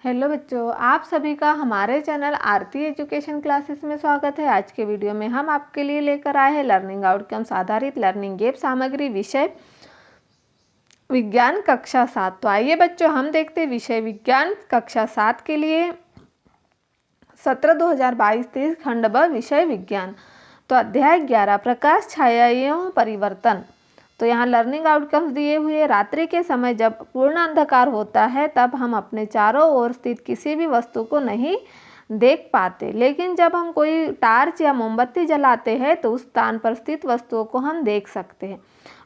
Hello बच्चों, आप सभी का हमारे चैनल आरती एजुकेशन क्लासेस में स्वागत है। आज के वीडियो में हम आपके लिए लेकर आए हैं लर्निंग आउटकम्स आधारित लर्निंग गेम सामग्री विषय विज्ञान कक्षा 7। तो आइए बच्चों हम देखते हैं विषय विज्ञान कक्षा 7 के लिए सत्र 2022-23 खंड ब विषय विज्ञान। तो अध्याय 11 प्रकाश छाया एवं परिवर्तन। तो यहाँ लर्निंग आउटकम्स दिए हुए रात्रि के समय जब पूर्ण अंधकार होता है तब हम अपने चारों ओर स्थित किसी भी वस्तु को नहीं देख पाते, लेकिन जब हम कोई टार्च या मोमबत्ती जलाते हैं तो उस स्थान पर स्थित वस्तुओं को हम देख सकते हैं।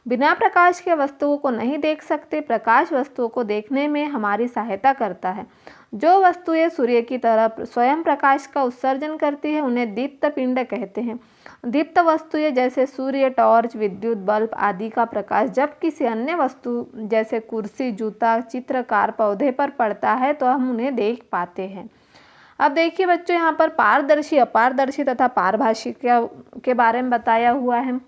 बिना प्रकाश के वस्तुओं को नहीं देख सकते। प्रकाश वस्तुओं को देखने में हमारी सहायता करता है। जो वस्तुएं सूर्य की तरफ स्वयं प्रकाश का उत्सर्जन करती है उन्हें दीप्त पिंड कहते हैं। दीप्त वस्तुएं जैसे सूर्य, टॉर्च, विद्युत बल्ब आदि का प्रकाश जब किसी अन्य वस्तु जैसे कुर्सी, जूता, चित्रकार, पौधे पर पड़ता है तो हम उन्हें देख पाते हैं। अब देखिए बच्चों, यहाँ पर पारदर्शी, अपारदर्शी तथा पारभाषी के बारे में बताया हुआ है।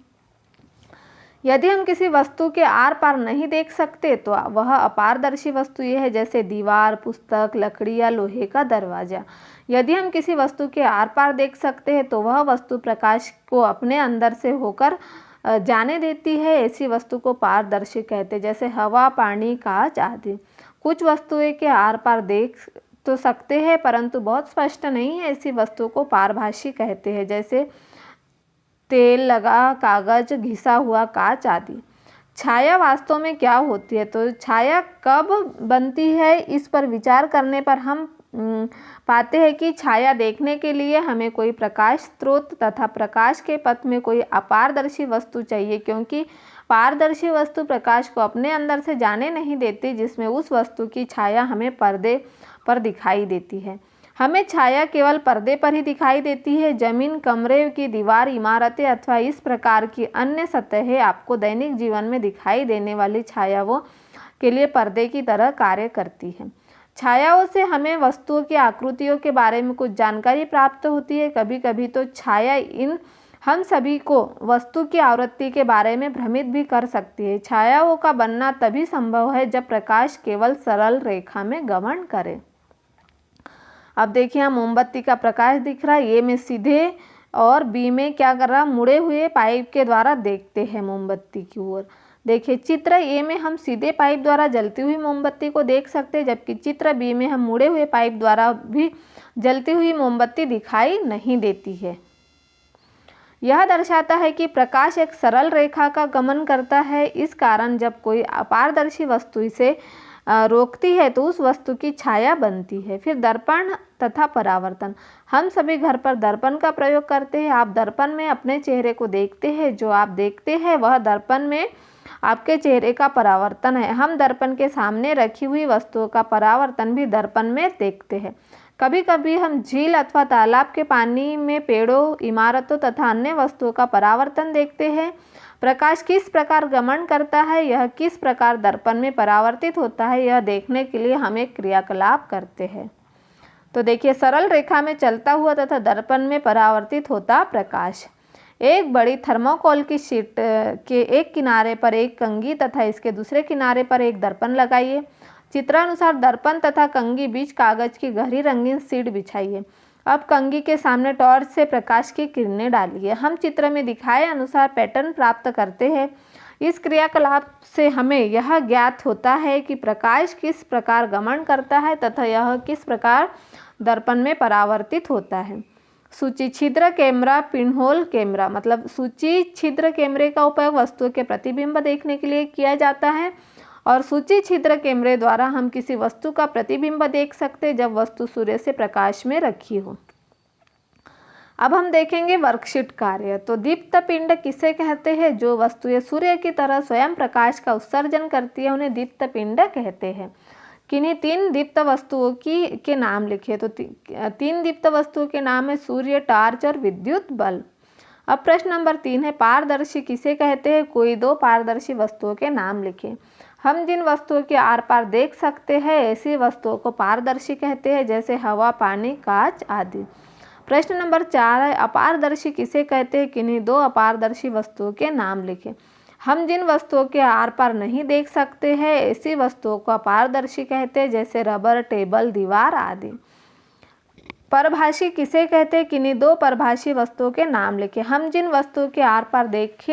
यदि हम किसी वस्तु के आर पार नहीं देख सकते तो वह अपारदर्शी वस्तु यह है, जैसे दीवार, पुस्तक, लकड़ी या लोहे का दरवाजा। यदि हम किसी वस्तु के आर पार देख सकते हैं तो वह वस्तु प्रकाश को अपने अंदर से होकर जाने देती है। ऐसी वस्तु को पारदर्शी कहते हैं, जैसे हवा, पानी, कांच आदि। कुछ वस्तुएं के आर पार देख तो सकते हैं परंतु बहुत स्पष्ट नहीं है, ऐसी वस्तु को पारभाषी कहते हैं, जैसे तेल लगा कागज, घिसा हुआ कांच आदि। छाया वास्तव में क्या होती है? तो छाया कब बनती है, इस पर विचार करने पर हम पाते हैं कि छाया देखने के लिए हमें कोई प्रकाश स्रोत तथा प्रकाश के पथ में कोई अपारदर्शी वस्तु चाहिए, क्योंकि पारदर्शी वस्तु प्रकाश को अपने अंदर से जाने नहीं देती, जिसमें उस वस्तु की छाया हमें पर्दे पर दिखाई देती है। हमें छाया केवल पर्दे पर ही दिखाई देती है। जमीन, कमरे की दीवार, इमारतें अथवा इस प्रकार की अन्य सतहें आपको दैनिक जीवन में दिखाई देने वाली छायाओं के लिए पर्दे की तरह कार्य करती है। छायाओं से हमें वस्तुओं की आकृतियों के बारे में कुछ जानकारी प्राप्त होती है। कभी कभी तो छाया हम सभी को वस्तु की आवृत्ति के बारे में भ्रमित भी कर सकती है। छायाओं का बनना तभी संभव है जब प्रकाश केवल सरल रेखा में गमन करे। अब देखिए, यहाँ मोमबत्ती का प्रकाश दिख रहा है। ए में सीधे और बी में क्या कर रहा, मुड़े हुए पाइप के द्वारा देखते हैं मोमबत्ती की ओर। देखिए चित्र ए में हम सीधे पाइप द्वारा जलती हुई मोमबत्ती को देख सकते हैं, जबकि चित्र बी में हम मुड़े हुए पाइप द्वारा भी जलती हुई मोमबत्ती दिखाई नहीं देती है। यह दर्शाता है कि प्रकाश एक सरल रेखा का गमन करता है। इस कारण जब कोई अपारदर्शी वस्तु इसे रोकती है तो उस वस्तु की छाया बनती है। फिर दर्पण तथा परावर्तन। हम सभी घर पर दर्पण का प्रयोग करते हैं। आप दर्पण में अपने चेहरे को देखते हैं। जो आप देखते हैं वह दर्पण में आपके चेहरे का परावर्तन है। हम दर्पण के सामने रखी हुई वस्तुओं का परावर्तन भी दर्पण में देखते हैं। कभी कभी हम झील अथवा तालाब के पानी में पेड़ों, इमारतों तथा अन्य वस्तुओं का परावर्तन देखते हैं। प्रकाश किस प्रकार गमन करता है, यह किस प्रकार दर्पण में परावर्तित होता है, यह देखने के लिए हम एक क्रियाकलाप करते हैं। तो देखिए, सरल रेखा में चलता हुआ तथा दर्पण में परावर्तित होता प्रकाश। एक बड़ी थर्मोकोल की शीट के एक किनारे पर एक कंघी तथा इसके दूसरे किनारे पर एक दर्पण लगाइए। चित्रानुसार दर्पण तथा कंघी बीच कागज की गहरी रंगीन शीट बिछाइए। अब कंघी के सामने टॉर्च से प्रकाश की किरणें डालिए। हम चित्र में दिखाए अनुसार पैटर्न प्राप्त करते हैं। इस क्रियाकलाप से हमें यह ज्ञात होता है कि प्रकाश किस प्रकार गमन करता है तथा यह किस प्रकार दर्पण में परावर्तित होता है। सूची छिद्र कैमरा, पिनहोल कैमरा, मतलब सूची छिद्र कैमरे का उपयोग वस्तुओं के प्रतिबिंब देखने के लिए किया जाता है और सूची छिद्र कैमरे द्वारा हम किसी वस्तु का प्रतिबिंब देख सकते हैं जब वस्तु सूर्य से प्रकाश में रखी हो। अब हम देखेंगे वर्कशीट कार्य। तो दीप्त पिंड किसे कहते हैं? जो वस्तुएं सूर्य की तरह स्वयं प्रकाश का उत्सर्जन करती है उन्हें दीप्त पिंड कहते हैं। किन्हीं 3 दीप्त वस्तुओं के नाम लिखे। तो 3 दीप्त वस्तुओं के नाम है सूर्य, टार्च और विद्युत बल्ब। अब प्रश्न नंबर 3 है, पारदर्शी किसे कहते हैं? कोई 2 पारदर्शी वस्तुओं के नाम लिखे। हम जिन वस्तुओं के आर पार देख सकते हैं ऐसी वस्तुओं को पारदर्शी कहते हैं, जैसे हवा, पानी, कांच आदि। प्रश्न नंबर 4 है, अपारदर्शी किसे कहते हैं? किन्हीं 2 अपारदर्शी वस्तुओं के नाम लिखें। हम जिन वस्तुओं के आर पार नहीं देख सकते हैं ऐसी वस्तुओं को अपारदर्शी कहते हैं, जैसे रबर, टेबल, दीवार आदि। परभाषी किसे कहते हैं? किन्हीं दो परभाषी वस्तुओं के नाम लिखे। हम जिन वस्तुओं के आर पार देख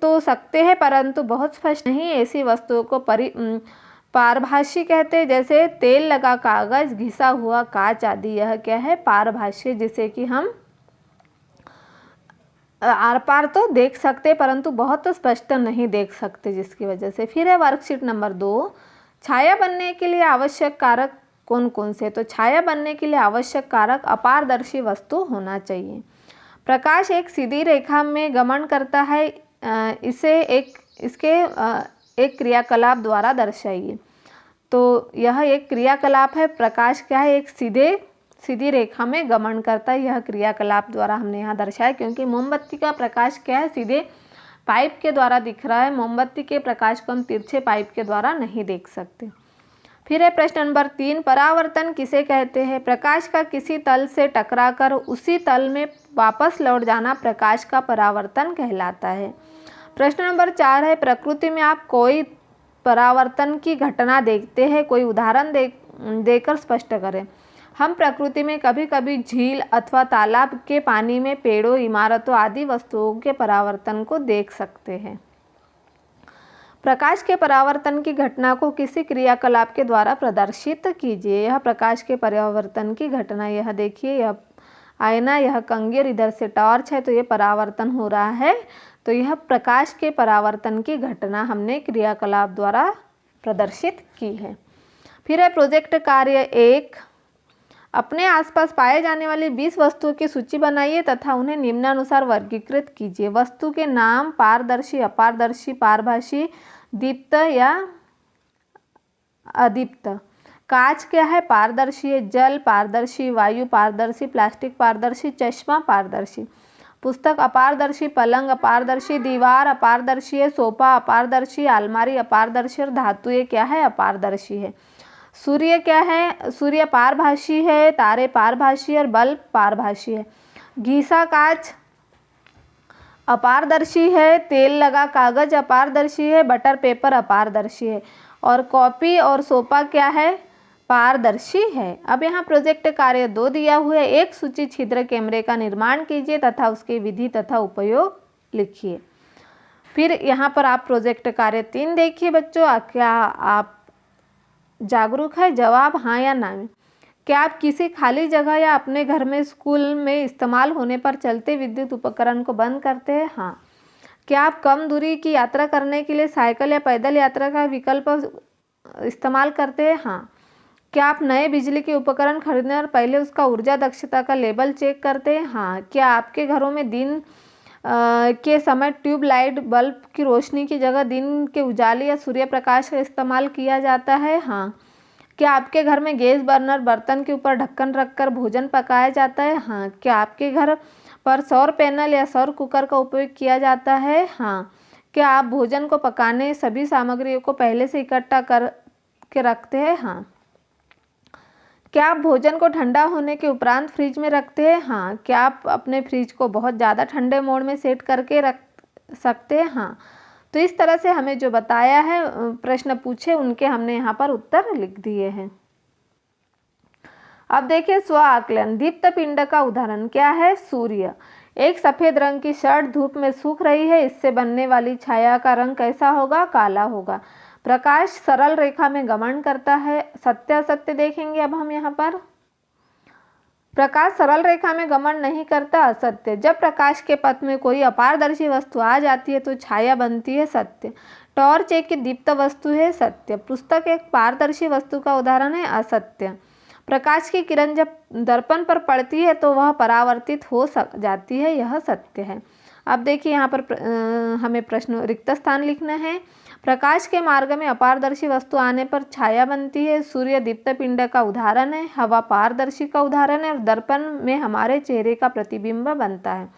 तो सकते हैं परंतु बहुत स्पष्ट नहीं ऐसी वस्तुओं को पारभाषी कहते हैं, जैसे तेल लगा कागज, घिसा हुआ कांच आदि। यह क्या है? पारभाषी, जिसे कि हम आर पार तो देख सकते परंतु बहुत स्पष्ट नहीं देख सकते, जिसकी वजह से। फिर है वर्कशीट नंबर 2, छाया बनने के लिए आवश्यक कारक कौन कौन से? तो छाया बनने के लिए आवश्यक कारक अपारदर्शी वस्तु होना चाहिए। प्रकाश एक सीधी रेखा में गमन करता है, इसे इसके एक क्रियाकलाप द्वारा दर्शाइए। तो यह एक क्रियाकलाप है। प्रकाश क्या है? एक सीधी रेखा में गमन करता है, यह क्रियाकलाप द्वारा हमने यहाँ दर्शाया, क्योंकि मोमबत्ती का प्रकाश क्या है? सीधे पाइप के द्वारा दिख रहा है। मोमबत्ती के प्रकाश को हम तिरछे पाइप के द्वारा नहीं देख सकते। फिर है प्रश्न नंबर 3, परावर्तन किसे कहते हैं? प्रकाश का किसी तल से टकराकर उसी तल में वापस लौट जाना प्रकाश का परावर्तन कहलाता है। प्रश्न नंबर 4 है, प्रकृति में आप कोई परावर्तन की घटना देखते हैं, कोई उदाहरण देकर स्पष्ट करें। हम प्रकृति में कभी कभी झील अथवा तालाब के पानी में पेड़ों, इमारतों आदि वस्तुओं के परावर्तन को देख सकते हैं। प्रकाश के परावर्तन की घटना को किसी क्रियाकलाप के द्वारा प्रदर्शित कीजिए। यह प्रकाश के परावर्तन की घटना, यह देखिए, यह आईना, यह कंघी और इधर से टॉर्च है, तो ये परावर्तन हो रहा है। तो यह प्रकाश के परावर्तन की घटना हमने क्रियाकलाप द्वारा प्रदर्शित की है। फिर है प्रोजेक्ट कार्य 1, अपने आसपास पाए जाने वाली 20 वस्तुओं की सूची बनाइए तथा उन्हें निम्नानुसार वर्गीकृत कीजिए। वस्तु के नाम: पारदर्शी, अपारदर्शी, पारभाषी, दीप्त या अदीप्त। कांच क्या है? पारदर्शी है। जल पारदर्शी, वायु पारदर्शी, प्लास्टिक पारदर्शी, चश्मा पारदर्शी। पुस्तक अपारदर्शी, पलंग अपारदर्शी, दीवार अपारदर्शी है, सोफा अपारदर्शी, अलमारी अपारदर्शी और धातु ये क्या है? अपारदर्शी है। सूर्य क्या है? सूर्य पारभाषी है, तारे पारभाषी और बल्ब पारभाषी है। घिसा कांच अपारदर्शी है, तेल लगा कागज अपारदर्शी है, बटर पेपर अपारदर्शी है और कॉपी और सोफा क्या है? पारदर्शी है। अब यहाँ प्रोजेक्ट कार्य 2 दिया हुआ है, एक सूची छिद्र कैमरे का निर्माण कीजिए तथा उसके विधि तथा उपयोग लिखिए। फिर यहाँ पर आप प्रोजेक्ट कार्य 3 देखिए बच्चों, क्या आप जागरूक है? जवाब हाँ या ना में। क्या आप किसी खाली जगह या अपने घर में, स्कूल में इस्तेमाल होने पर चलते विद्युत उपकरण को बंद करते हैं? हाँ। क्या आप कम दूरी की यात्रा करने के लिए साइकिल या पैदल यात्रा का विकल्प इस्तेमाल करते हैं? हाँ। क्या आप नए बिजली के उपकरण खरीदने और पहले उसका ऊर्जा दक्षता का लेबल चेक करते हैं? हाँ। क्या आपके घरों में दिन के समय ट्यूब लाइट बल्ब की रोशनी की जगह दिन के उजाले या सूर्य प्रकाश का इस्तेमाल किया जाता है? हाँ। क्या आपके घर में गैस बर्नर बर्तन के ऊपर ढक्कन रखकर भोजन पकाया जाता है? हाँ। क्या आपके घर पर सौर पैनल या सौर कुकर का उपयोग किया जाता है? हाँ। क्या आप भोजन को पकाने सभी सामग्रियों को पहले से इकट्ठा कर के रखते हैं? हाँ। क्या आप भोजन को ठंडा होने के उपरांत फ्रिज में रखते हैं? हाँ। क्या आप अपने फ्रिज को बहुत ज़्यादा ठंडे मोड में सेट करके रख सकते हैं? हाँ। तो इस तरह से हमें जो बताया है, प्रश्न पूछे उनके हमने यहाँ पर उत्तर लिख दिए हैं। अब देखिए स्व आकलन। दीप्त पिंड का उदाहरण क्या है? सूर्य। एक सफेद रंग की शर्ट धूप में सूख रही है, इससे बनने वाली छाया का रंग कैसा होगा? काला होगा। प्रकाश सरल रेखा में गमन करता है। सत्य असत्य देखेंगे अब हम यहाँ पर। प्रकाश सरल रेखा में गमन नहीं करता, असत्य। जब प्रकाश के पथ में कोई अपारदर्शी वस्तु आ जाती है तो छाया बनती है, सत्य। टॉर्च एक दीप्त वस्तु है, सत्य। पुस्तक एक पारदर्शी वस्तु का उदाहरण है, असत्य। प्रकाश की किरण जब दर्पण पर पड़ती है तो वह परावर्तित हो जाती है, यह सत्य है। अब देखिए यहाँ पर हमें प्रश्न रिक्त स्थान लिखना है। प्रकाश के मार्ग में अपारदर्शी वस्तु आने पर छाया बनती है। सूर्य दीप्त पिंड का उदाहरण है। हवा पारदर्शी का उदाहरण है और दर्पण में हमारे चेहरे का प्रतिबिंब बनता है।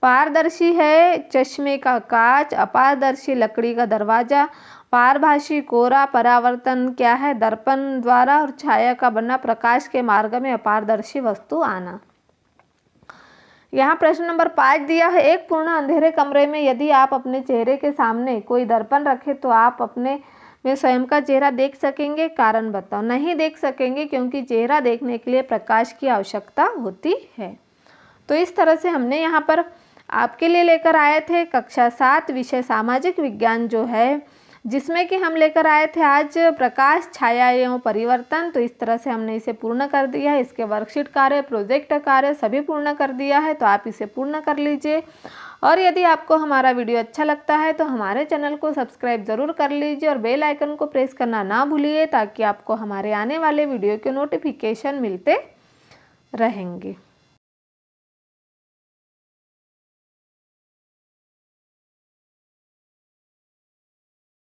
पारदर्शी है चश्मे का कांच, अपारदर्शी लकड़ी का दरवाजा, पारभाषी कोरा। परावर्तन क्या है? दर्पण द्वारा और छाया का बनना, प्रकाश के मार्ग में अपारदर्शी वस्तु आना। यहाँ प्रश्न नंबर 5 दिया है, एक पूर्ण अंधेरे कमरे में यदि आप अपने चेहरे के सामने कोई दर्पण रखें तो आप अपने में स्वयं का चेहरा देख सकेंगे? कारण बताओ। नहीं देख सकेंगे, क्योंकि चेहरा देखने के लिए प्रकाश की आवश्यकता होती है। तो इस तरह से हमने यहाँ पर आपके लिए लेकर आए थे कक्षा 7 विषय सामाजिक विज्ञान जो है, जिसमें कि हम लेकर आए थे आज प्रकाश, छाया एवं परिवर्तन। तो इस तरह से हमने इसे पूर्ण कर दिया है। इसके वर्कशीट कार्य, प्रोजेक्ट कार्य सभी पूर्ण कर दिया है, तो आप इसे पूर्ण कर लीजिए। और यदि आपको हमारा वीडियो अच्छा लगता है तो हमारे चैनल को सब्सक्राइब ज़रूर कर लीजिए और बेल आइकन को प्रेस करना ना भूलिए, ताकि आपको हमारे आने वाले वीडियो के नोटिफिकेशन मिलते रहेंगे।